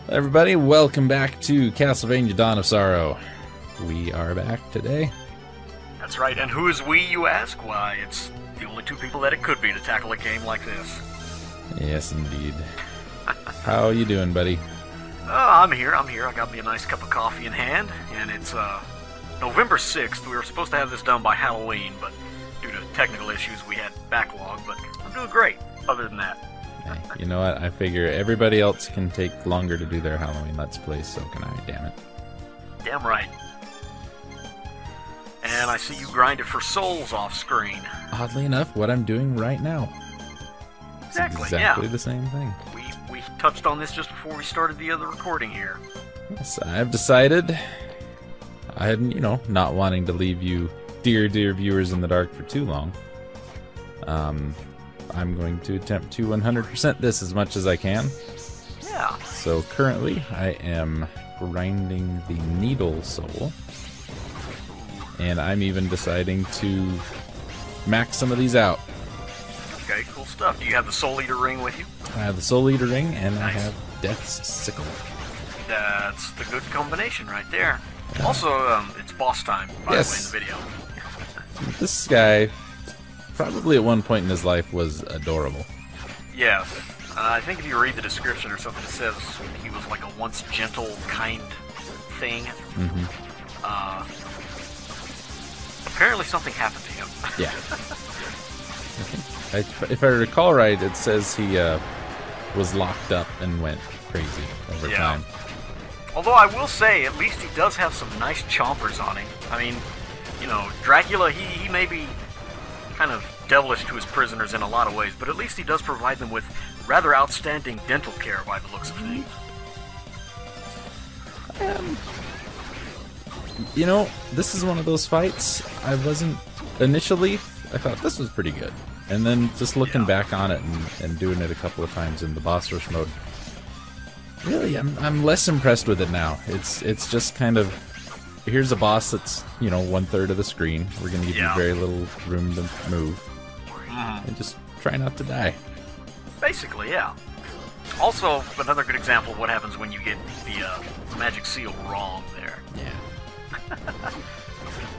Everybody, welcome back to Castlevania Dawn of Sorrow. We are back today. That's right, and who is we, you ask? Why, it's the only two people that it could be to tackle a game like this. Yes, indeed. How you doing, buddy? I'm here. I got me a nice cup of coffee in hand, and it's November 6th. We were supposed to have this done by Halloween, but due to technical issues, we had backlog, but I'm doing great, other than that. Hey, you know what? I figure everybody else can take longer to do their Halloween Let's Plays, so can I, damn it. Damn right. And I see you grinded for souls off screen. Oddly enough, what I'm doing right now. Exactly, exactly yeah. the same thing. We touched on this just before we started the other recording here. Yes, I've decided, not wanting to leave you, dear viewers, in the dark for too long. I'm going to attempt to 100% this as much as I can. Yeah. So currently, I am grinding the Needle Soul. And I'm even deciding to max some of these out. Okay, cool stuff. Do you have the Soul Eater ring with you? I have the Soul Eater ring, and Nice. I have Death's Sickle. That's the good combination right there. Also, it's boss time, by Yes. the way, in the video. This guy, probably at one point in his life, was adorable. Yes. I think if you read the description or something, it says he was like a once gentle, kind thing. Mm-hmm. Apparently something happened to him. Yeah. If I recall right, it says he was locked up and went crazy over Yeah. time. Although I will say, at least he does have some nice chompers on him. I mean, Dracula, he may be kind of devilish to his prisoners in a lot of ways, but at least he does provide them with rather outstanding dental care by the looks of things. This is one of those fights I wasn't... Initially, I thought this was pretty good. And then just looking back on it and doing it a couple of times in the boss rush mode, really, I'm less impressed with it now. It's just kind of... Here's a boss that's, 1/3 of the screen. We're going to give you very little room to move. And just try not to die. Basically, yeah. Also, another good example of what happens when you get the magic seal wrong there. Yeah.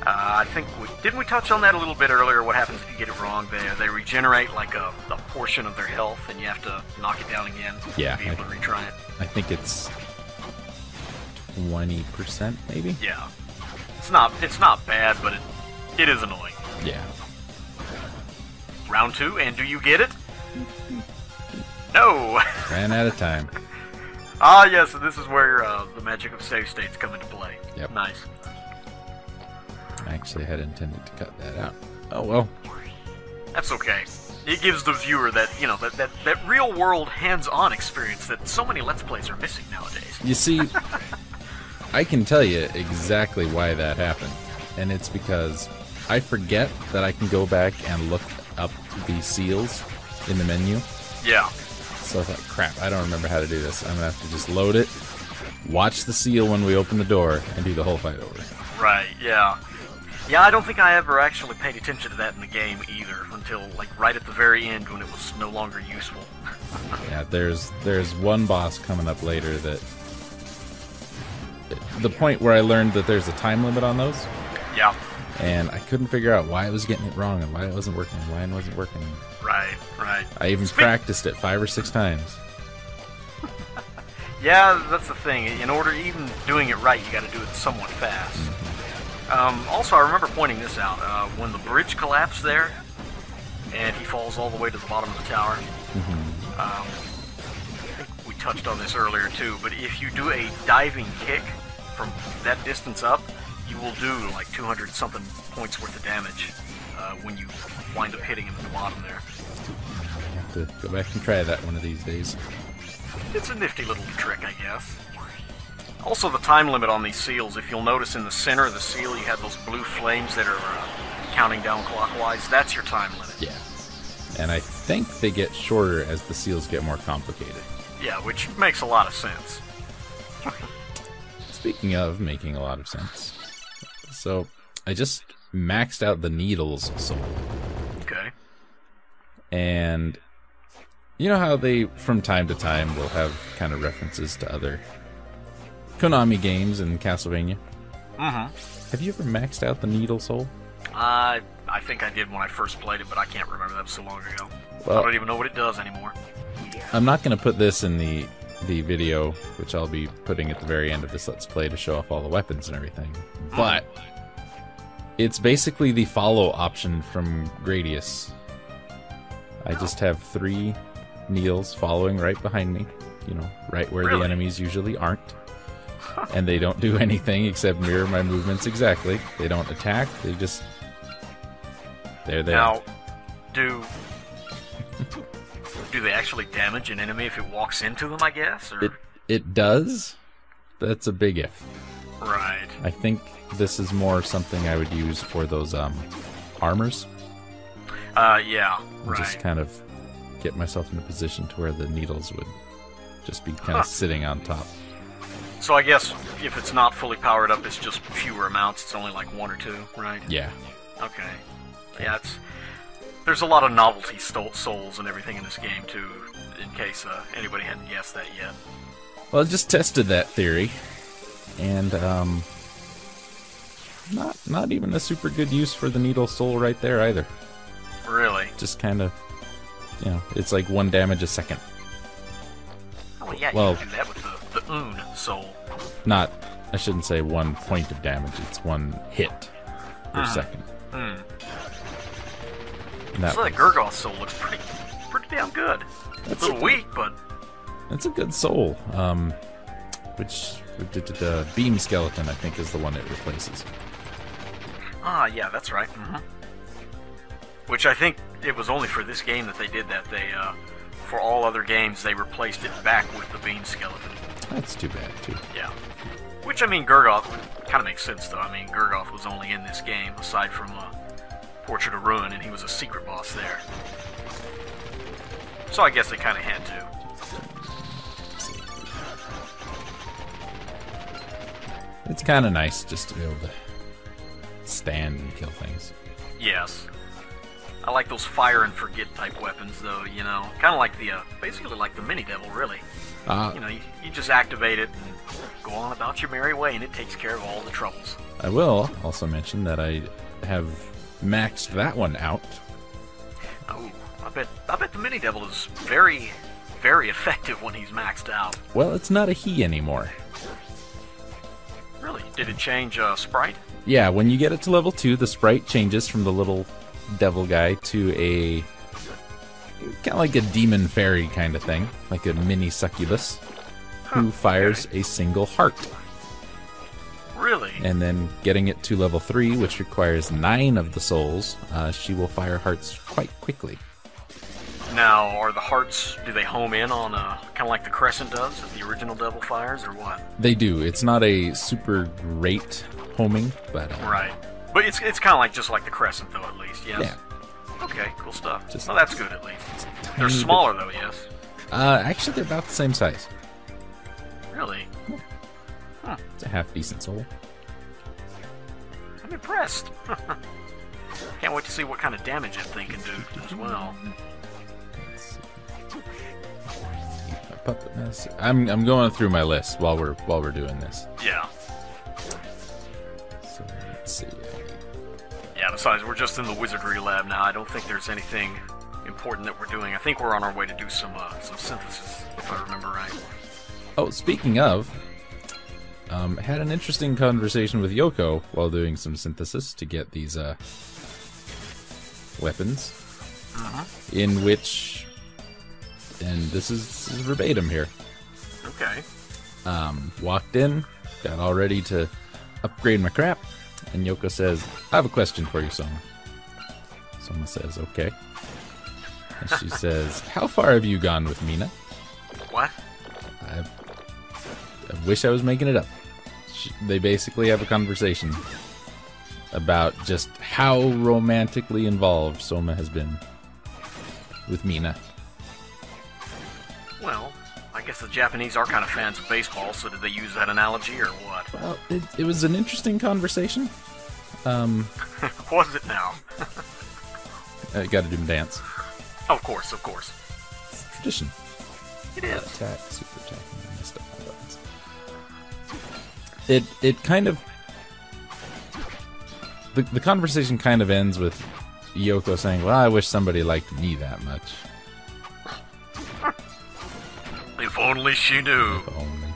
I think didn't we touch on that a little bit earlier? What happens if you get it wrong? They regenerate like a portion of their health, and you have to knock it down again to be able to retry it. I think it's 20%, maybe? Yeah. It's not bad, but it is annoying. Yeah. Round 2, and do you get it? No! Ran out of time. Ah, yes, and this is where the magic of save states come into play. Yep. Nice. I actually had intended to cut that out. Oh, well. That's okay. It gives the viewer that, that real-world hands-on experience that so many Let's Plays are missing nowadays. You see, I can tell you exactly why that happened. And it's because I forget that I can go back and look up the seals in the menu. Yeah. So I thought, crap, I don't remember how to do this. I'm going to have to just load it, watch the seal when we open the door, and do the whole fight over. Right, yeah. Yeah, I don't think I ever actually paid attention to that in the game either, until, right at the very end when it was no longer useful. Yeah, there's one boss coming up later that... The point where I learned that there's a time limit on those. Yeah. And I couldn't figure out why I was getting it wrong and why it wasn't working and why it wasn't working. Right. I even practiced it 5 or 6 times. Yeah, that's the thing. In order, even doing it right, you gotta do it somewhat fast. Also, I remember pointing this out. When the bridge collapsed there, and he falls all the way to the bottom of the tower, I think we touched on this earlier too, but if you do a diving kick from that distance up, you will do 200-something points worth of damage when you wind up hitting him at the bottom there. I have to go back and try that one of these days. It's a nifty little trick, I guess. Also, the time limit on these seals, if you'll notice in the center of the seal, you have those blue flames that are counting down clockwise. That's your time limit. Yeah. And I think they get shorter as the seals get more complicated. Yeah, which makes a lot of sense. Speaking of making a lot of sense. So, I just maxed out the Needles Soul. Okay. And You know how they, from time to time, will have kind of references to other Konami games and Castlevania? Mm-hmm. Have you ever maxed out the Needle Soul? I think I did when I first played it, but I can't remember. That was so long ago. Well, I don't even know what it does anymore. I'm not going to put this in the video, which I'll be putting at the very end of this Let's Play to show off all the weapons and everything. But it's basically the follow option from Gradius. I just have 3 needles following right behind me, you know, right where the enemies usually aren't. And they don't do anything except mirror my movements exactly. They don't attack, they just... There they are. Now, do they actually damage an enemy if it walks into them, I guess? Or? It does. That's a big if. Right. I think this is more something I would use for those armors. Yeah, right. Just kind of get myself in a position to where the needles would just be kind of sitting on top. So I guess if it's not fully powered up, it's just fewer amounts. It's only like 1 or 2, right? Yeah. Okay. Yeah, there's a lot of novelty souls and everything in this game too. In case anybody hadn't guessed that yet. Well, I just tested that theory, and not even a super good use for the Needle Soul right there either. Really? Just kind of, you know, it's like 1 damage a second. Oh yeah, well, you can do that with the Un Soul. Not, I shouldn't say 1 point of damage. It's 1 hit per second. So that Gurgoth Soul looks pretty damn good. It's a little weak, but it's a good soul. Which the Beam Skeleton, I think, is the one it replaces. Ah, yeah, that's right. Which I think it was only for this game that they did that. They, for all other games, they replaced it back with the Beam Skeleton. That's too bad, too. Yeah. Which, I mean, Gurgoth kind of makes sense, though. I mean, Gurgoth was only in this game, aside from Portrait of Ruin, and he was a secret boss there. So I guess they kind of had to. It's kind of nice just to be able to stand and kill things. Yes. I like those fire and forget type weapons, though, you know. Kind of like the, basically like the Mini-Devil, really. You know, you just activate it and go on about your merry way, and it takes care of all the troubles. I will also mention that I have maxed that one out. Oh, I bet the Mini-Devil is very, very effective when he's maxed out. Well, it's not a he anymore. Really? Did it change sprite? Yeah, when you get it to level 2, the sprite changes from the little devil guy to a kind of like a demon fairy kind of thing, like a mini succubus, who fires a single heart. Really? And then getting it to level 3, which requires 9 of the souls, she will fire hearts quite quickly. Now, are the hearts, do they home in on kind of like the Crescent does that the original Devil fires, or what? They do. It's not a super great homing, but... right. But it's kind of like just like the Crescent, though, at least, yes? Yeah. Okay, cool stuff. Just, well, that's good, at least. They're smaller, though, yes? Actually, they're about the same size. Really? Yeah. Huh. It's a half-decent soul. I'm impressed. Can't wait to see what kind of damage that thing can do, as well. Puppet Master. I'm going through my list while we're doing this. Yeah. So let's see. Yeah. Besides, we're just in the wizardry lab now. I don't think there's anything important that we're doing. I think we're on our way to do some synthesis, if I remember right. Oh, speaking of, had an interesting conversation with Yoko while doing some synthesis to get these weapons, in which. And this is verbatim here. Okay. Walked in, got all ready to upgrade my crap, and Yoko says, I have a question for you, Soma. Soma says, okay. And she says, how far have you gone with Mina? What? I wish I was making it up. They basically have a conversation about just how romantically involved Soma has been with Mina. Well, I guess the Japanese are kind of fans of baseball, so did they use that analogy, or what? Well, it was an interesting conversation. Was it now? I gotta do my dance. Of course, of course. tradition. It is. Attack, super attack, and I messed up my buttons. It kind of... The conversation kind of ends with Yoko saying, well, I wish somebody liked me that much. If only she knew. If only.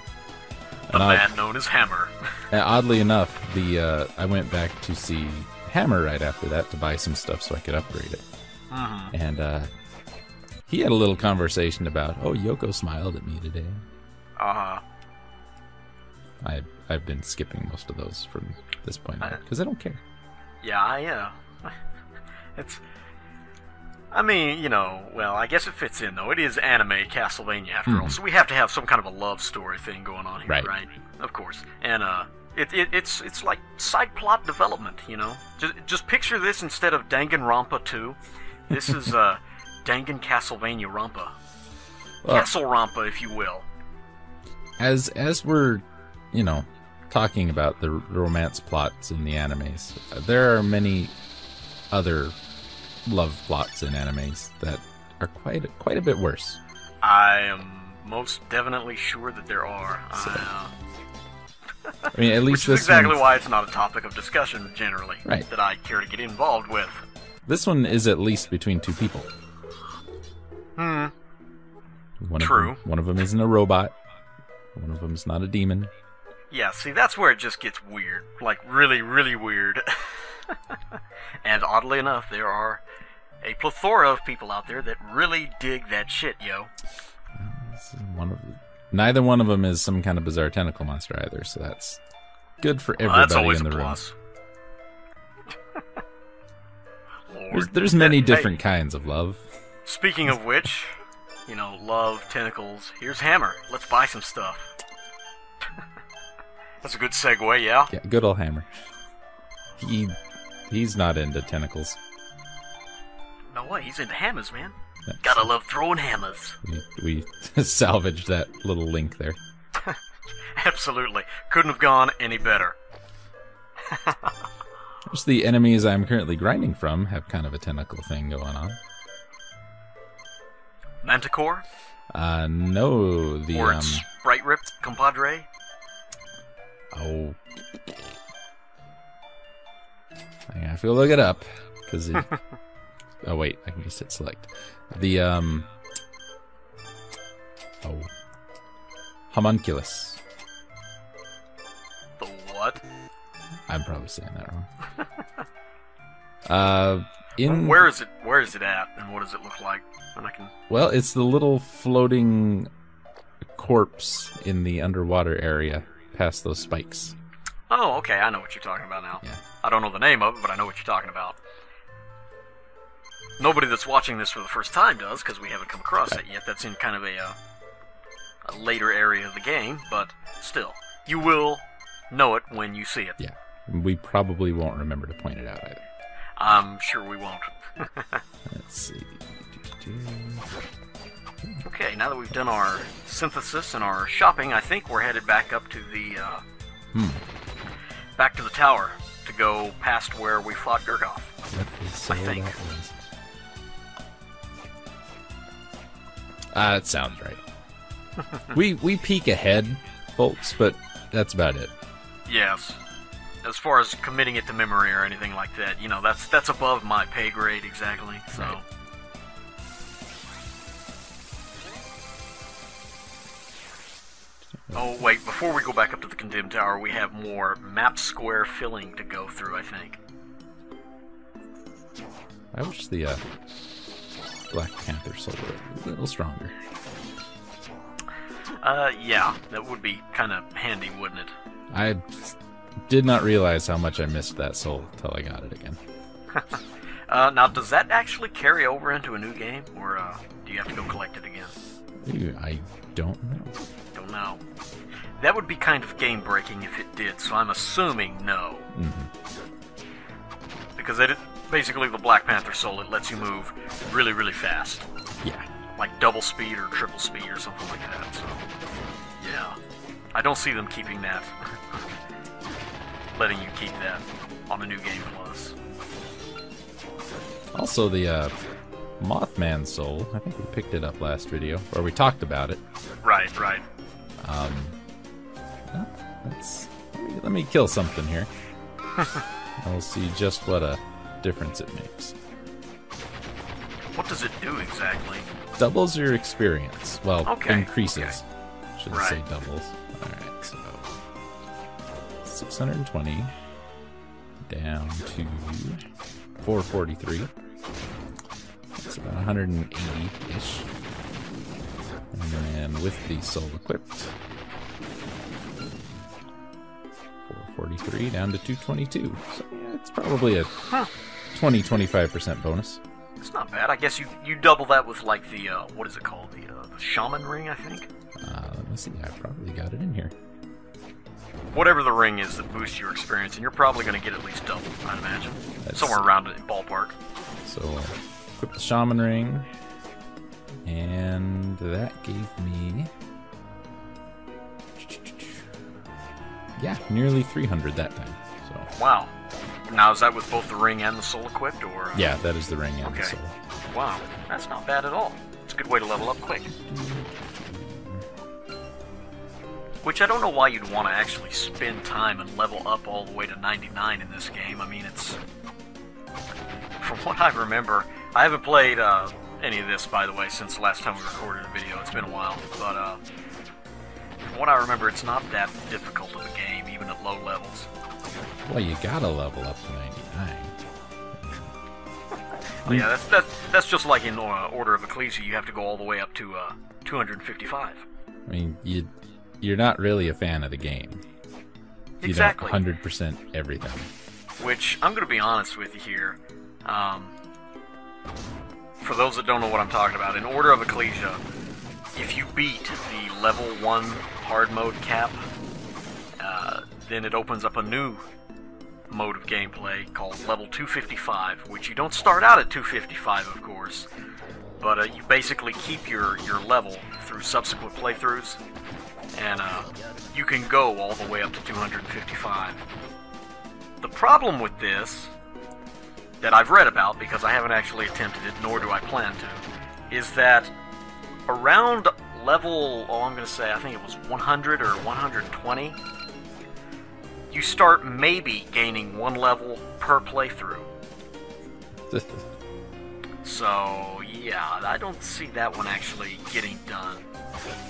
The man known as Hammer. Oddly enough, I went back to see Hammer right after that to buy some stuff so I could upgrade it. Mm-hmm. And he had a little conversation about, oh, Yoko smiled at me today. Uh-huh. I've been skipping most of those from this point on because I don't care. Yeah, it's... I mean, you know, well, I guess it fits in, though. It is anime Castlevania, after all, so we have to have some kind of a love story thing going on here, right? Of course. And, it's like side plot development, you know? Just picture this instead of Danganronpa 2. This is, Dangan Castlevania Rampa. Well, Castle Rampa, if you will. As we're, you know, talking about the romance plots in the animes, there are many other love plots in animes that are quite a bit worse. I am most definitely sure that there are. So, I mean, at least which is this exactly why it's not a topic of discussion generally that I care to get involved with. This one is at least between two people. True. One of them isn't a robot. One of them is not a demon. Yeah, see, that's where it just gets weird. Like, really, really weird. And oddly enough, there are a plethora of people out there that really dig that shit, yo. Neither one of them is some kind of bizarre tentacle monster either, so that's good for everybody that's always in the a room. Plus. There's many different kinds of love. Speaking of which, you know, love, tentacles, here's Hammer. Let's buy some stuff. That's a good segue, yeah? Yeah, good old Hammer. He's not into tentacles. No way, he's into hammers, man. Gotta love throwing hammers. We salvaged that little link there. Absolutely. Couldn't have gone any better. Just the enemies I'm currently grinding from have kind of a tentacle thing going on. Manticore? No, the or Sprite Rip, compadre? Oh. I have to look it up, because it... Oh, wait, I can just hit select. The, Oh. Homunculus. The what? I'm probably saying that wrong. Where is it at, and what does it look like? And I can... Well, it's the little floating corpse in the underwater area, past those spikes. Oh, okay, I know what you're talking about now. Yeah. I don't know the name of it, but I know what you're talking about. Nobody that's watching this for the first time does, because we haven't come across it yet. That's in kind of a later area of the game, but still. You will know it when you see it. Yeah. We probably won't remember to point it out either. I'm sure we won't. Let's see. Okay, now that we've done our synthesis and our shopping, I think we're headed back up to the, back to the tower to go past where we fought Gurgoth. I think. That sounds right. we peek ahead, folks, but that's about it. Yes. As far as committing it to memory or anything like that, you know, that's above my pay grade exactly. So. Right. Oh, wait, before we go back up to the Condemned Tower, we have more map square filling to go through, I think. I wish the Black Panther Soul were a little stronger. Yeah, that would be kind of handy, wouldn't it? I did not realize how much I missed that soul until I got it again. Now, does that actually carry over into a new game, or do you have to go collect it again? I don't know. Don't know. That would be kind of game-breaking if it did, so I'm assuming no. Mm-hmm. Because basically the Black Panther Soul, it lets you move really, really fast. Yeah. Like double speed or triple speed or something like that, so... Yeah. I don't see them keeping that. Letting you keep that on a new game plus. Also, the Mothman Soul. I think we picked it up last video, or we talked about it. Right. Let me kill something here. We'll see just what a difference it makes. What does it do exactly? Doubles your experience. Well, increases. Okay. Shouldn't say doubles. Alright, so 620 down to 443. That's about 180-ish. And then with the soul equipped, 443 down to 222. So yeah, it's probably a 20-25% bonus. It's not bad. I guess you double that with like the what is it called? The shaman ring, I think. Let me see. I probably got it in here. Whatever the ring is that boosts your experience, and you're probably going to get at least double, I'd imagine. Somewhere around it in ballpark. So equip the shaman ring, and that gave me nearly 300 that time. So wow. Now is that with both the ring and the soul equipped, or? Yeah, that is the ring and the soul. Wow, that's not bad at all. It's a good way to level up quick. Which I don't know why you'd want to actually spend time and level up all the way to 99 in this game. I mean, it's... From what I remember, I haven't played any of this, by the way, since the last time we recorded a video. It's been a while. But from what I remember, it's not that difficult of a game, even at low levels. Well, you gotta level up to 99. Well, yeah, that's just like in Order of Ecclesia. You have to go all the way up to 255. I mean, you're not really a fan of the game. Exactly. You don't 100% everything. Which, I'm going to be honest with you here. For those that don't know what I'm talking about, in Order of Ecclesia, if you beat the level 1 hard mode cap, then it opens up a new mode of gameplay called level 255, which you don't start out at 255, of course, but you basically keep your level through subsequent playthroughs, and you can go all the way up to 255. The problem with this, that I've read about because I haven't actually attempted it, nor do I plan to, is that around level, I'm going to say, I think it was 100 or 120, you start maybe gaining one level per playthrough. So, yeah, I don't see that one actually getting done.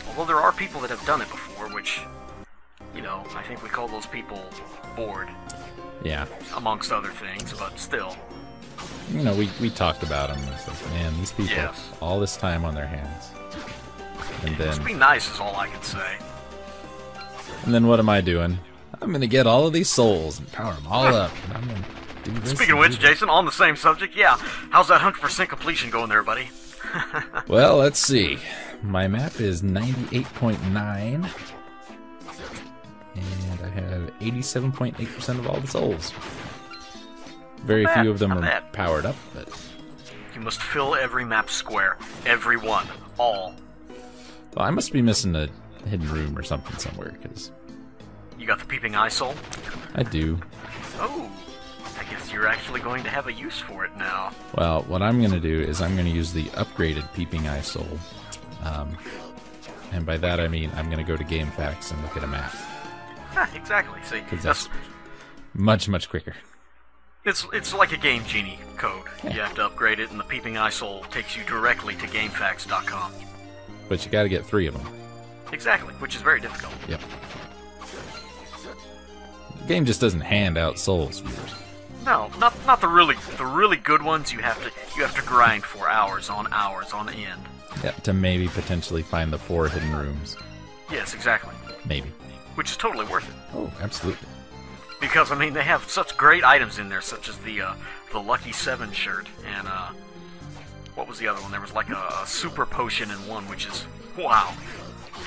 Although there are people that have done it before, which, you know, I think we call those people bored. Yeah. Amongst other things, but still. You know, we talked about them. It's like, man, these people have all this time on their hands. And then, must be nice is all I can say. And then what am I doing? I'm going to get all of these souls and power them all up. And I'm going to do this. Speaking of which, Jason, on the same subject, how's that 100% completion going there, buddy? Well, let's see. My map is 98.9. And I have 87.8% of all the souls. Very few of them are powered up, but... You must fill every map square. Every one. All. Well, I must be missing a hidden room or something somewhere, because... You got the Peeping Eye Soul? I do. Oh, I guess you're actually going to have a use for it now. Well, what I'm going to do is I'm going to use the upgraded Peeping Eye Soul. And by that I mean I'm going to go to GameFAQs and look at a map. Exactly, see. Because that's much, much quicker. It's like a Game Genie code. Yeah. You have to upgrade it, and the Peeping Eye Soul takes you directly to GameFAQs.com. But you got to get 3 of them. Exactly, which is very difficult. Yep. The game just doesn't hand out souls, viewers. No, not the really good ones. You have to grind for hours on end. Yeah, to maybe potentially find the 4 hidden rooms. Yes, exactly. Maybe. Which is totally worth it. Oh, absolutely. Because I mean, they have such great items in there, such as the Lucky 7 shirt and what was the other one? There was like a super potion in one, which is wow.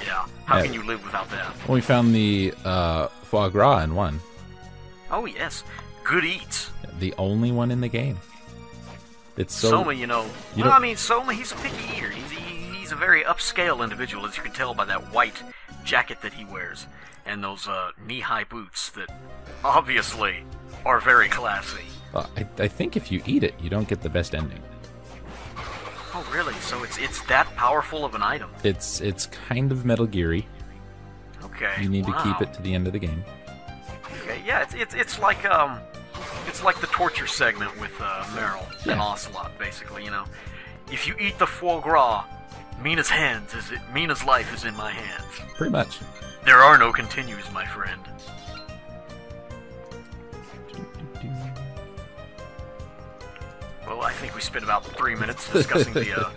Yeah, how can you live without that? Well, we found the foie gras in one. Oh yes, good eats. The only one in the game. It's so... Soma, I mean, Soma, he's a picky eater. He's a very upscale individual, as you can tell by that white jacket that he wears. And those knee-high boots that obviously are very classy. I think if you eat it, you don't get the best ending. Oh, really? So it's that powerful of an item? It's kind of Metal Gear-y. Okay. You need to keep it to the end of the game. Okay, yeah, it's like the torture segment with Meryl and Ocelot, basically. You know, if you eat the foie gras, Mina's life is in my hands. Pretty much. There are no continues, my friend. Well, I think we spent about 3 minutes discussing the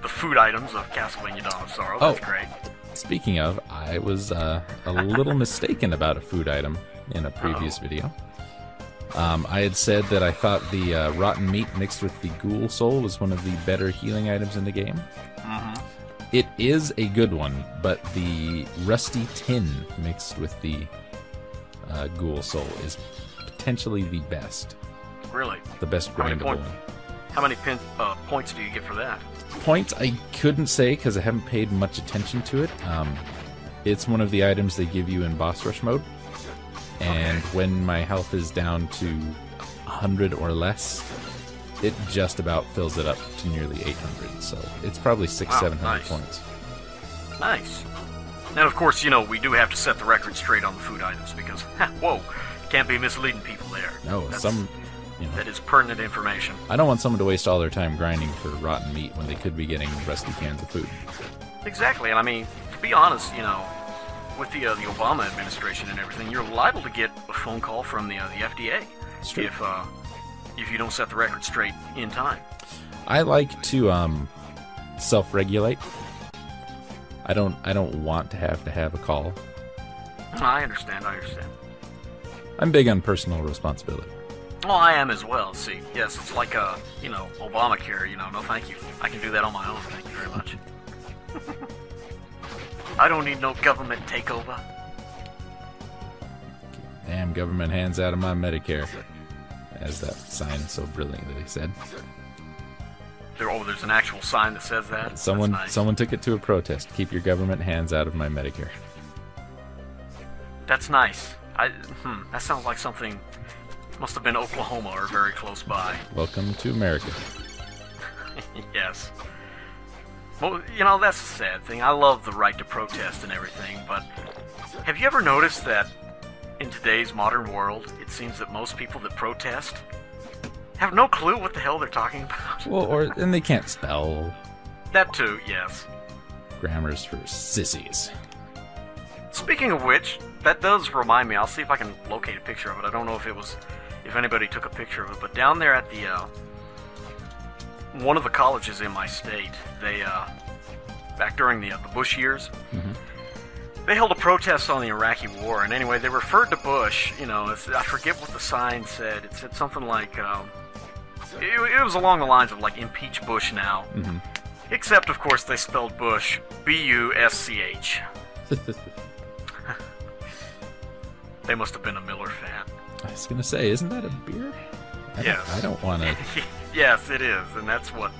food items of Castlevania Dawn of Sorrow. That's great. Speaking of, I was a little mistaken about a food item in a previous video. I had said that I thought the rotten meat mixed with the ghoul soul was one of the better healing items in the game. It is a good one, but the rusty tin mixed with the ghoul soul is potentially the best. Really? The best grindable one. How many points do you get for that? Points I couldn't say because I haven't paid much attention to it. It's one of the items they give you in boss rush mode. And when my health is down to 100 or less, it just about fills it up to nearly 800. So it's probably 600-700 points. Nice. Now, of course, you know, we do have to set the record straight on the food items because, whoa, can't be misleading people there. No, that is pertinent information. I don't want someone to waste all their time grinding for rotten meat when they could be getting rusty cans of food. Exactly, and I mean, to be honest, you know, with the Obama administration and everything, you're liable to get a phone call from the FDA if you don't set the record straight in time. I like to self-regulate. I don't want to have a call. I understand. I'm big on personal responsibility. Well, I am as well. See, yes, it's like Obamacare. You know, no, thank you. I can do that on my own. Thank you very much. I don't need no government takeover. Damn government hands out of my Medicare, as that sign so brilliantly said. There's an actual sign that says that. Someone took it to a protest. Keep your government hands out of my Medicare. That's nice. That sounds like something. Must have been Oklahoma or very close by. Welcome to America. Yes. Well, you know, that's a sad thing. I love the right to protest and everything, but have you ever noticed that in today's modern world, it seems that most people that protest have no clue what the hell they're talking about? Well, and they can't spell. That too, yes. Grammar's for sissies. Speaking of which, that does remind me. I'll see if I can locate a picture of it. I don't know if anybody took a picture of it, but down there at the one of the colleges in my state, they back during the Bush years, they held a protest on the Iraqi war, and anyway, they referred to Bush. You know, I forget what the sign said. It said something like it was along the lines of like "Impeach Bush now," except of course they spelled Bush B-U-S-C-H. They must have been a Miller fan. I was gonna say, isn't that a beer? Yes. I don't want to. Yes, it is, and that's what.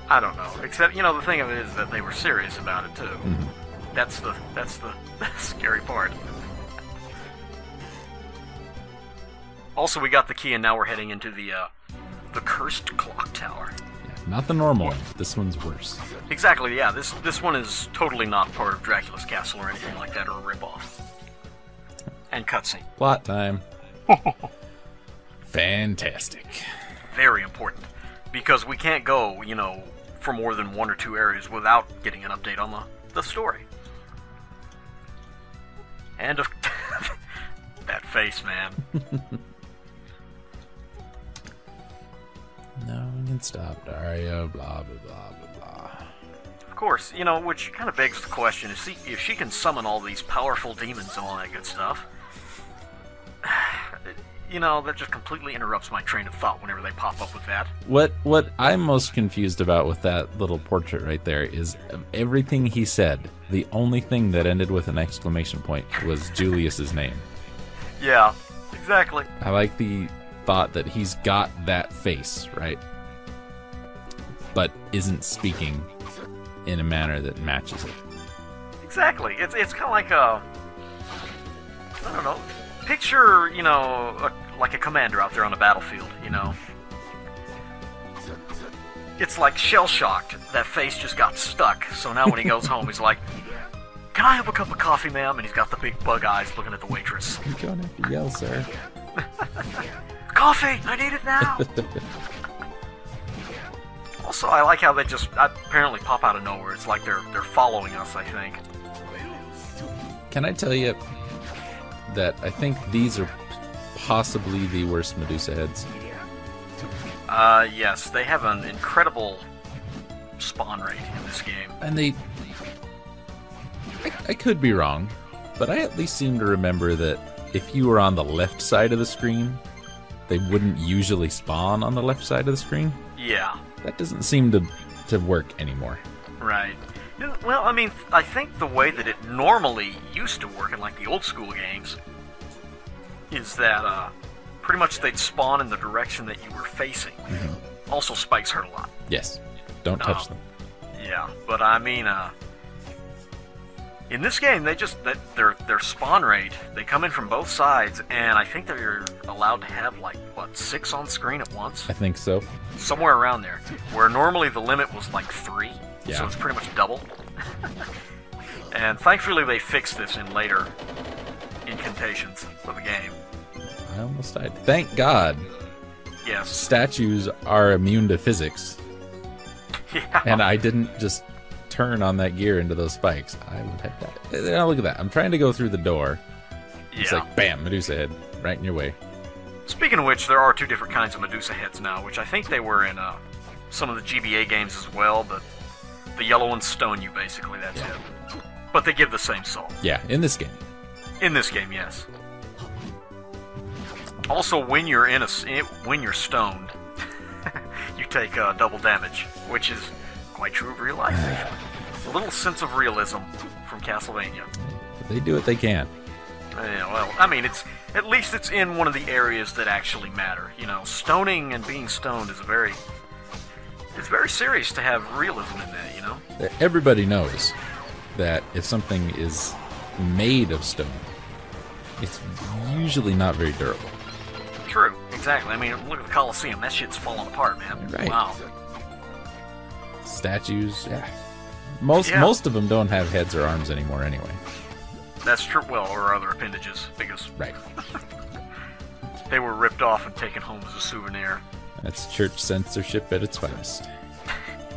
I don't know. Except, you know, the thing of it is that they were serious about it too. That's the scary part. Also, we got the key, and now we're heading into the cursed clock tower. Yeah, not the normal one. This one's worse. Exactly. Yeah. This one is totally not part of Dracula's castle or anything like that, or a ripoff. And cutscene. Plot time. Fantastic. Very important. Because we can't go, you know, for more than 1 or 2 areas without getting an update on the story. And of that face, man. No one can stop Dario, blah, blah, blah, blah, blah. Of course, you know, which kind of begs the question, if she can summon all these powerful demons and all that good stuff, you know, that just completely interrupts my train of thought whenever they pop up with that. What I'm most confused about with that little portrait right there is everything he said, the only thing that ended with an exclamation point was Julius's name. Yeah, exactly. I like the thought that he's got that face, right? But isn't speaking in a manner that matches it. Exactly. It's kind of like I don't know. Picture, you know, like a commander out there on a battlefield, you know. it's like shell-shocked. That face just got stuck. So now when he goes home, he's like, "Can I have a cup of coffee, ma'am?" And he's got the big bug eyes looking at the waitress. You don't have to yell, sir. Coffee! I need it now! Also, I like how they just apparently pop out of nowhere. It's like they're following us, I think. Can I tell you that I think these are possibly the worst Medusa heads? Yes, they have an incredible spawn rate in this game. And I could be wrong, but I at least seem to remember that if you were on the left side of the screen, they wouldn't usually spawn on the left side of the screen. Yeah. That doesn't seem to work anymore. Right. Well, I mean, I think the way that it normally used to work in, like, the old school games is that, pretty much they'd spawn in the direction that you were facing. Mm-hmm. Also, spikes hurt a lot. Yes. Don't touch them. Yeah, but I mean, in this game, they just, their spawn rate, they come in from both sides, and I think they're allowed to have, like, what, 6 on screen at once? I think so. Somewhere around there. Where normally the limit was, like, 3, yeah. So it's pretty much double. And thankfully they fixed this in later incantations of the game. I almost died. Thank God. Yes. Statues are immune to physics. Yeah. And I didn't just turn on that gear into those spikes. I would have died. Now look at that. I'm trying to go through the door. It's like, bam, Medusa head. Right in your way. Speaking of which, there are 2 different kinds of Medusa heads now, which I think they were in some of the GBA games as well, but the yellow ones stone you, basically, that's it. But they give the same soul. Yeah, in this game. In this game, yes. Also, when you're when you're stoned, you take double damage, which is quite true of real life. A little sense of realism from Castlevania. They do what they can. Yeah, well, I mean, at least it's in one of the areas that actually matter. You know, stoning and being stoned is it's very serious to have realism in that, you know? Everybody knows that if something is made of stone, it's usually not very durable. True, exactly. I mean, look at the Colosseum. That shit's falling apart, man. Right. Wow. Statues, yeah. Most of them don't have heads or arms anymore anyway. That's true. Well, or other appendages, because right. They were ripped off and taken home as a souvenir. That's church censorship at its finest.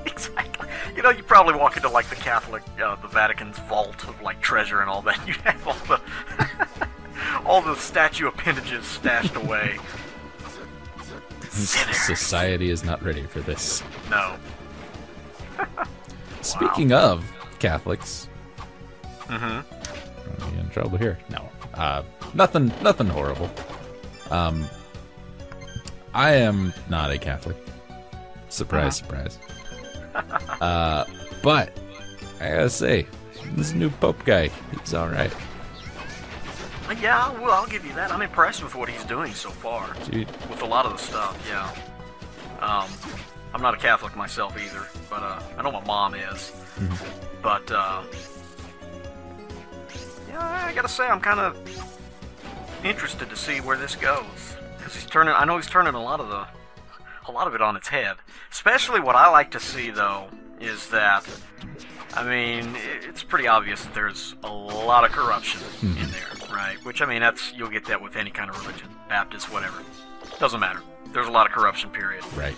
Exactly. You know, you probably walk into, like, the Catholic, the Vatican's vault of, like, treasure and all that. You'd have all the all the statue appendages stashed away. Society is not ready for this. No. Speaking of Catholics, mm-hmm. Are we in trouble here? No. Nothing horrible. I am not a Catholic. Surprise, surprise. But I gotta say, this new Pope guy, he's alright. Yeah, well, I'll give you that. I'm impressed with what he's doing so far. Dude. With a lot of the stuff, yeah. I'm not a Catholic myself either, but I know my mom is. Mm-hmm. But yeah, I gotta say, I'm kind of interested to see where this goes, because I know he's turning a lot of it on its head. Especially what I like to see, though, is that, I mean, it's pretty obvious that there's a lot of corruption in there, right? Which, I mean, you'll get that with any kind of religion, Baptist, whatever. Doesn't matter. There's a lot of corruption, period. Right.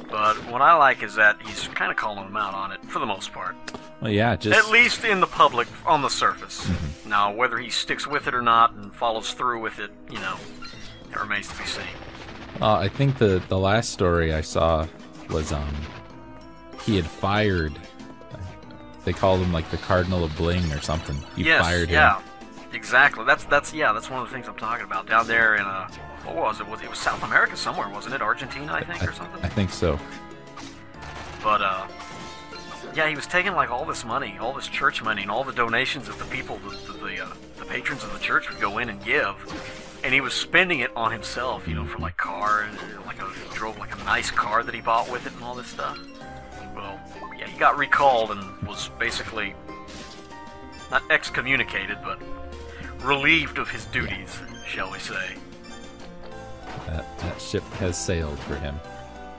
But what I like is that he's kind of calling them out on it, for the most part. Well, yeah, just... At least in the public, on the surface. Mm-hmm. Now, whether he sticks with it or not and follows through with it, you know, it remains to be seen. I think the last story I saw was he had fired, they called him like the Cardinal of Bling or something. He fired him. Yeah, exactly. That's one of the things I'm talking about down there in what was it? It was South America somewhere, wasn't it? Argentina, I think, or something. I think so. But yeah, he was taking like all this money, all this church money, and all the donations that the people, the patrons of the church would go in and give. And he was spending it on himself, you know, for like car, and he drove like a nice car that he bought with it and all this stuff. Well, yeah, he got recalled and was basically not excommunicated, but relieved of his duties, shall we say. That ship has sailed for him.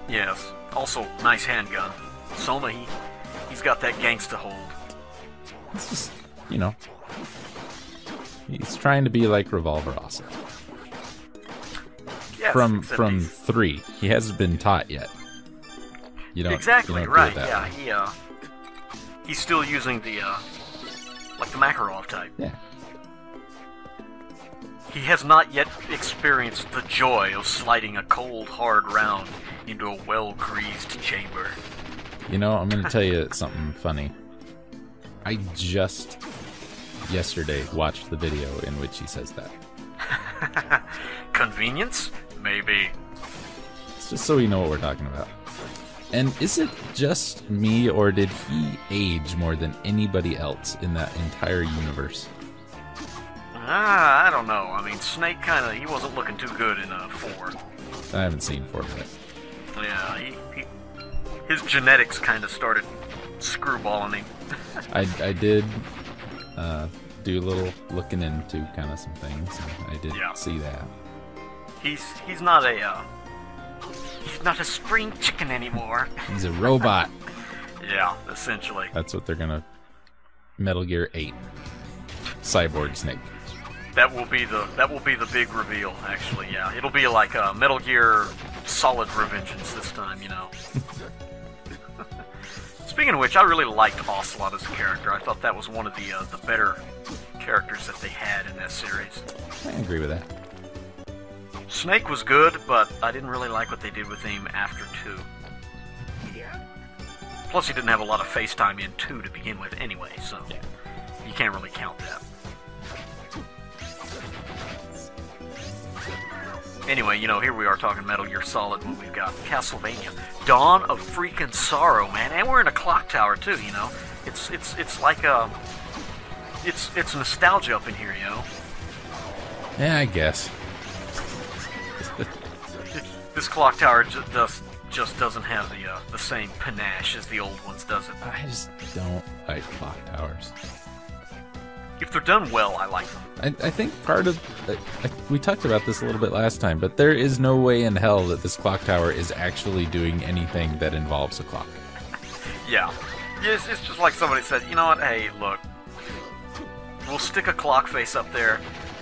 Yes. Also, nice handgun. Soma, he's got that gangsta hold. It's just, you know, he's trying to be like Revolver also. Yes, from 3. He hasn't been taught yet. You don't exactly, you don't right, do it that way. He's still using the, like the Makarov type. Yeah. He has not yet experienced the joy of sliding a cold, hard round into a well-greased chamber. You know, I'm going to tell you something funny. I just yesterday watched the video in which he says that. Convenience? Maybe. It's just so we know what we're talking about. And is it just me, or did he age more than anybody else in that entire universe? I don't know. I mean, Snake he wasn't looking too good in 4. I haven't seen 4 yet. Yeah, his genetics kind of started screwballing him. I did do a little looking into kind of some things, and I did see that. He's not a spring chicken anymore. He's a robot. Yeah, essentially. That's what they're gonna Metal Gear 8. Cyborg Snake. That will be the big reveal, actually, yeah. It'll be like Metal Gear Solid Revengeance this time, you know. Speaking of which, I really liked Ocelot as a character. I thought that was one of the better characters that they had in that series. I agree with that. Snake was good, but I didn't really like what they did with him after 2. Plus, he didn't have a lot of FaceTime in 2 to begin with anyway, so you can't really count that. Anyway, you know, here we are talking Metal Gear Solid when we've got Castlevania. Dawn of freaking Sorrow, man. And we're in a clock tower, too, you know. It's like it's nostalgia up in here, you know. Yeah, I guess. This clock tower just doesn't have the same panache as the old ones, does it? I just don't like clock towers. If they're done well, I like them. I think part of... we talked about this a little bit last time, but there is no way in hell that this clock tower is actually doing anything that involves a clock. Yeah. It's just like somebody said, you know what, hey, look, we'll stick a clock face up there,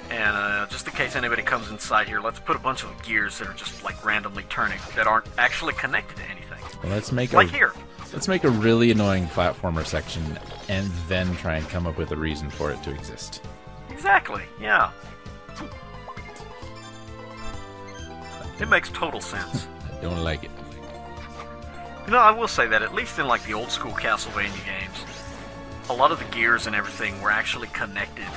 and just in case anybody comes inside here, let's put a bunch of gears that are just, like, randomly turning, that aren't actually connected to anything. Well, let's make like here. Let's make a really annoying platformer section and then try and come up with a reason for it to exist. Exactly, yeah. It makes total sense. I don't like it. You know, I will say that at least in like the old school Castlevania games, a lot of the gears and everything were actually connected,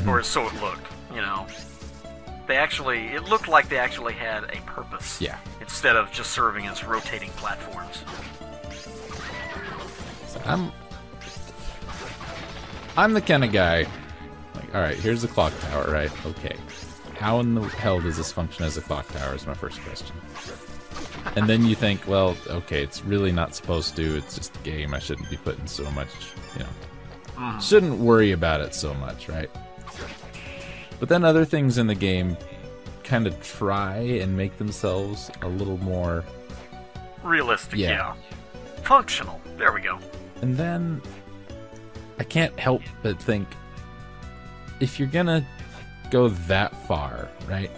or so it looked, you know. It looked like they actually had a purpose. Yeah. Instead of just serving as rotating platforms. I'm the kind of guy, like, alright, here's the clock tower, right? Okay. How in the hell does this function as a clock tower is my first question. And then you think, well, okay, it's really not supposed to, it's just a game, I shouldn't be putting so much, you know, shouldn't worry about it so much, right? But then other things in the game kind of try and make themselves a little more... realistic, yeah. Functional, there we go. And then I can't help but think, if you're gonna go that far, right?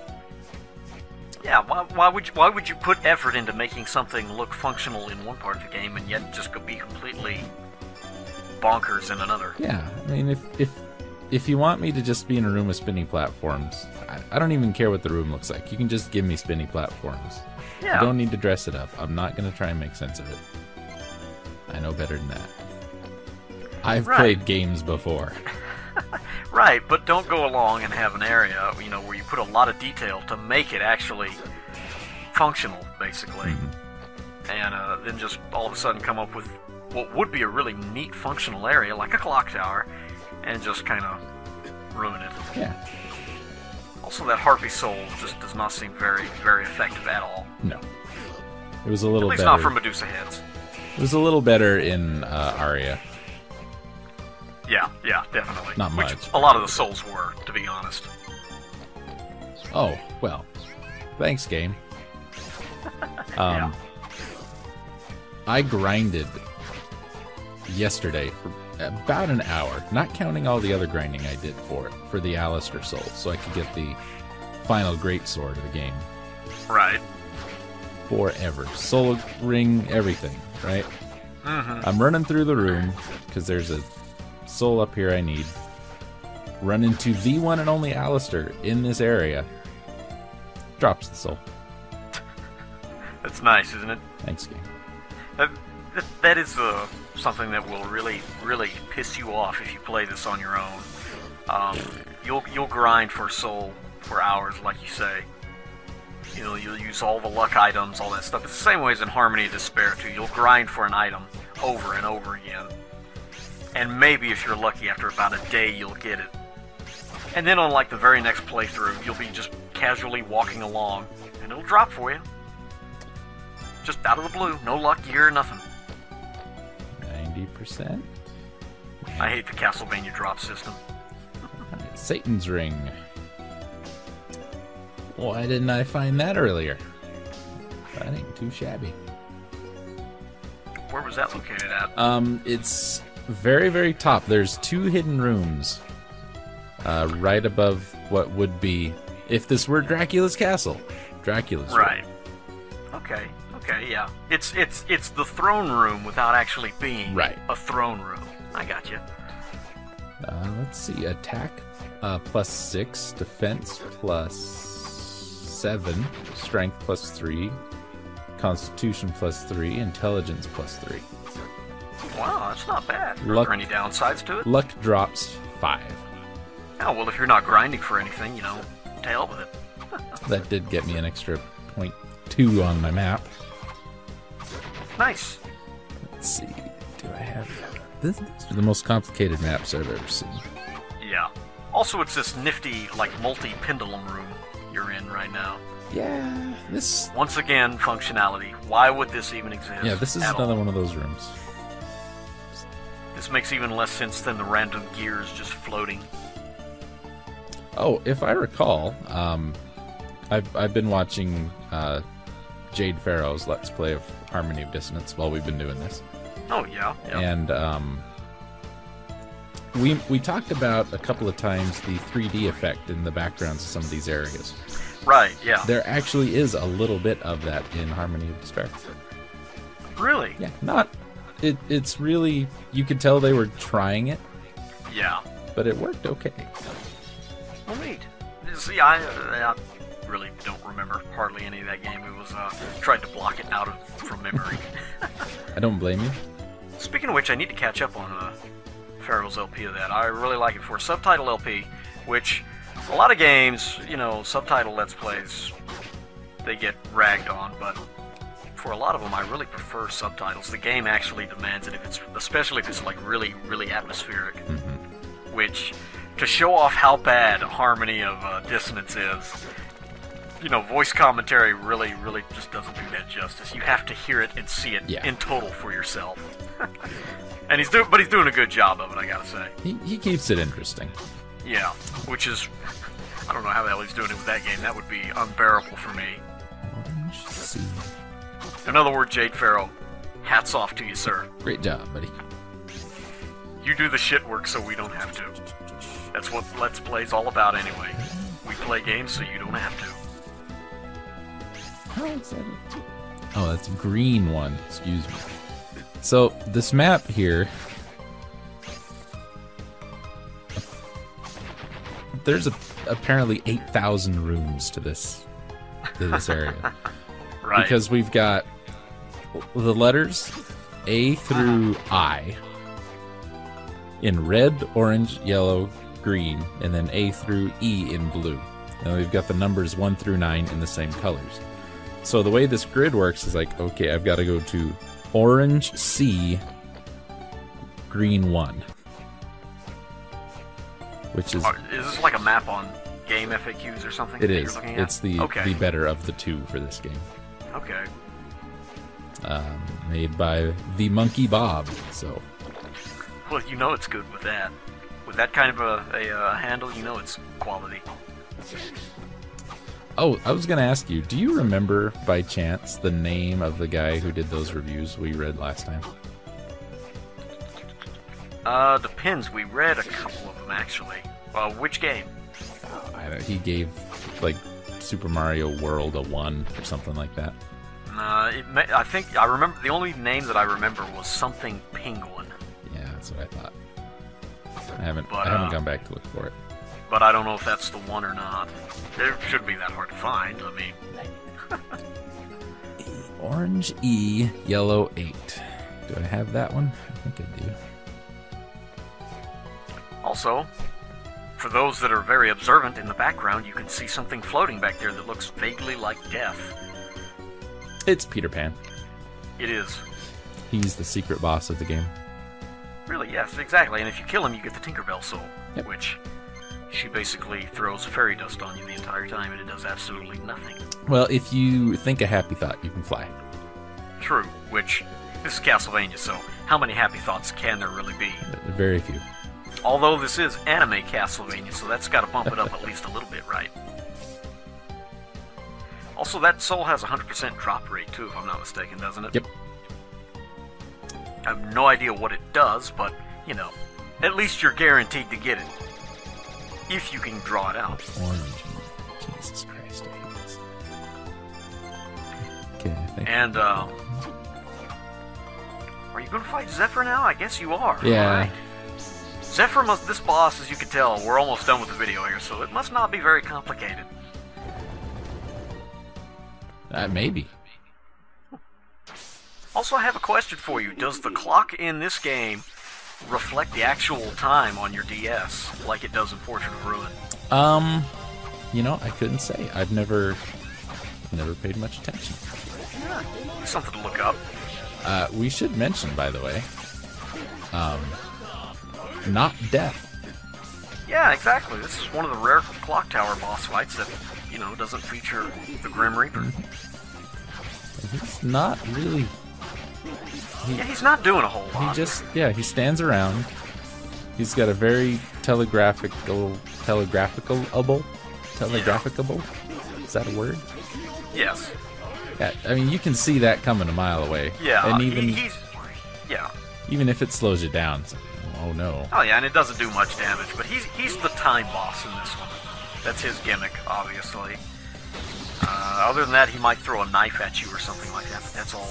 Yeah, why would you put effort into making something look functional in one part of the game and yet just be completely bonkers in another? Yeah, I mean, if you want me to just be in a room with spinning platforms, I don't even care what the room looks like. You can just give me spinning platforms. Yeah. You don't need to dress it up. I'm not gonna try and make sense of it. I know better than that. I've played games before. Right, but don't go along and have an area, you know, where you put a lot of detail to make it actually functional, basically. And then just all of a sudden come up with what would be a really neat functional area, like a clock tower, and just kind of ruin it. Yeah. Also, that Harpy Soul just does not seem very, very effective at all. No. It was a little better. At least not for Medusa heads. It was a little better in Aria. Yeah, definitely. Not much. Which a lot of the souls were, to be honest. Oh, well. Thanks, game. Yeah. I grinded yesterday for about an hour, not counting all the other grinding I did for it, for the Alistair Soul, so I could get the final great sword of the game. Right. Forever. Soul ring, everything, right? I'm running through the room, because there's a soul up here I need. Run into the one and only Alistair in this area. Drops the soul. That's nice, isn't it? Thanks, game. That is something that will really, really piss you off if you play this on your own. You'll grind for soul for hours, like you say. You'll use all the luck items, all that stuff. It's the same way as in Harmony of Despair, too. You'll grind for an item over and over again. And maybe, if you're lucky, after about a day, you'll get it. And then on, like, the very next playthrough, you'll be just casually walking along, and it'll drop for you. Just out of the blue. No luck, gear, nothing. 90%? I hate the Castlevania drop system. Satan's Ring. Why didn't I find that earlier? That ain't too shabby. Where was that located at? It's very, very top. There's 2 hidden rooms. Right above what would be, if this were Dracula's castle. Dracula's right. room. Okay, yeah. It's the throne room without actually being a throne room. I got you. Let's see. Attack +6, defense +7, strength +3, constitution +3, intelligence +3. Wow, that's not bad. Luck, are there any downsides to it? Luck drops 5. Oh, well, if you're not grinding for anything, you know, to hell with it. That did get me an extra 0.2 on my map. Nice. Let's see. Do I have... These are the most complicated maps I've ever seen. Yeah. Also, it's this nifty, like, multi-pendulum room you're in right now. Yeah, this... Once again, functionality. Why would this even exist? Yeah, this is another one of those rooms. This makes even less sense than the random gears just floating. Oh, if I recall, I've been watching Jade Farrow's Let's Play of Harmony of Dissonance while we've been doing this. Oh, yeah. And we talked about a couple of times the 3D effect in the backgrounds of some of these areas. Right, yeah. There actually is a little bit of that in Harmony of Despair. Really? Yeah, not... It's really... You could tell they were trying it. Yeah. But it worked okay. Oh, neat. See, I really don't remember hardly any of that game. It was, tried to block it out from memory. I don't blame you. Speaking of which, I need to catch up on Farrell's LP of that. I really like it for a subtitle LP, which a lot of games, you know, subtitle Let's Plays, they get ragged on, but for a lot of them, I really prefer subtitles. The game actually demands it, especially if it's like really, really atmospheric. Mm-hmm. Which, to show off how bad Harmony of Dissonance is, you know, voice commentary really, really just doesn't do that justice. You have to hear it and see it in total for yourself. And he's doing a good job of it, I gotta say. He keeps it interesting. Yeah, which is, I don't know how the hell he's doing it with that game. That would be unbearable for me. Orange Sea. In other words, Jade Farrow, hats off to you, sir. Great job, buddy. You do the shit work so we don't have to. That's what Let's Play's all about anyway. We play games so you don't have to. Oh, that's a green one. Excuse me. So, this map here... There's apparently 8,000 rooms to this area. Right. Because we've got the letters A through I in red, orange, yellow, green, and then A through E in blue. And we've got the numbers 1 through 9 in the same colors. So the way this grid works is like, okay, I've got to go to orange C, green 1. Which is... Is this like a map on game FAQs or something? It is. It's the better of the two for this game. Okay. Made by the Monkey Bob, so... Well, you know it's good with that. With that kind of a handle, you know it's quality. Oh, I was going to ask you, do you remember by chance the name of the guy who did those reviews we read last time? Depends. We read a couple of them, actually. Which game? He gave, like, Super Mario World a 1 or something like that. I think I remember. The only name that I remember was something Penguin. Yeah, that's what I thought. I haven't gone back to look for it. But I don't know if that's the one or not. It shouldn't be that hard to find. I mean... Orange E, yellow 8. Do I have that one? I think I do. Also, for those that are very observant, in the background you can see something floating back there that looks vaguely like death. It's Peter Pan. It is. He's the secret boss of the game. Really, yes, exactly. And if you kill him, you get the Tinkerbell Soul, yep. Which she basically throws fairy dust on you the entire time, and it does absolutely nothing. Well, if you think a happy thought, you can fly. True, which this is Castlevania, so how many happy thoughts can there really be? Very few. Although this is anime Castlevania, so that's got to bump it up at least a little bit, right? Also, that soul has a 100% drop rate, too, if I'm not mistaken, doesn't it? Yep. I have no idea what it does, but, you know, at least you're guaranteed to get it. If you can draw it out. Orange. Jesus Christ, I hate this. Okay, I think... And, are you going to fight Zephyr now? I guess you are. Yeah. Right? Zephyr this boss, as you can tell, we're almost done with the video here, so it must not be very complicated. Maybe. Also, I have a question for you. Does the clock in this game reflect the actual time on your DS, like it does in Portrait of Ruin? You know, I couldn't say. I've never paid much attention. Yeah, something to look up. We should mention, by the way, not death. Yeah, exactly. This is one of the rare Clock Tower boss fights that, you know, doesn't feature the Grim Reaper. He's not really... Yeah, he's not doing a whole lot. He stands around. He's got a very telegraphicable? Is that a word? Yes. Yeah, I mean, you can see that coming a mile away. Yeah, and even yeah. Even if it slows you down, it's like, oh no. Oh yeah, and it doesn't do much damage, but he's the time boss in this one. That's his gimmick, obviously. Other than that, he might throw a knife at you or something like that, but that's all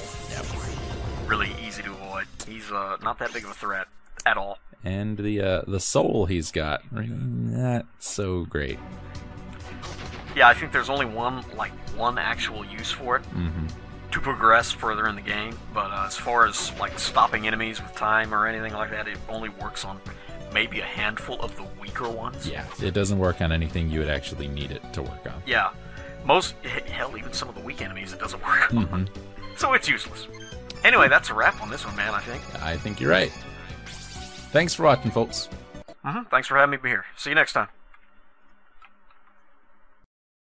really easy to avoid. He's not that big of a threat at all. And the soul he's got, not so great. Yeah, I think there's only one actual use for it to progress further in the game. But as far as like stopping enemies with time or anything like that, it only works on maybe a handful of the weaker ones. Yeah, it doesn't work on anything you would actually need it to work on. Yeah, hell, even some of the weak enemies it doesn't work on. So it's useless. Anyway, that's a wrap on this one, man, I think. I think you're right. Thanks for watching, folks. Thanks for having me be here. See you next time.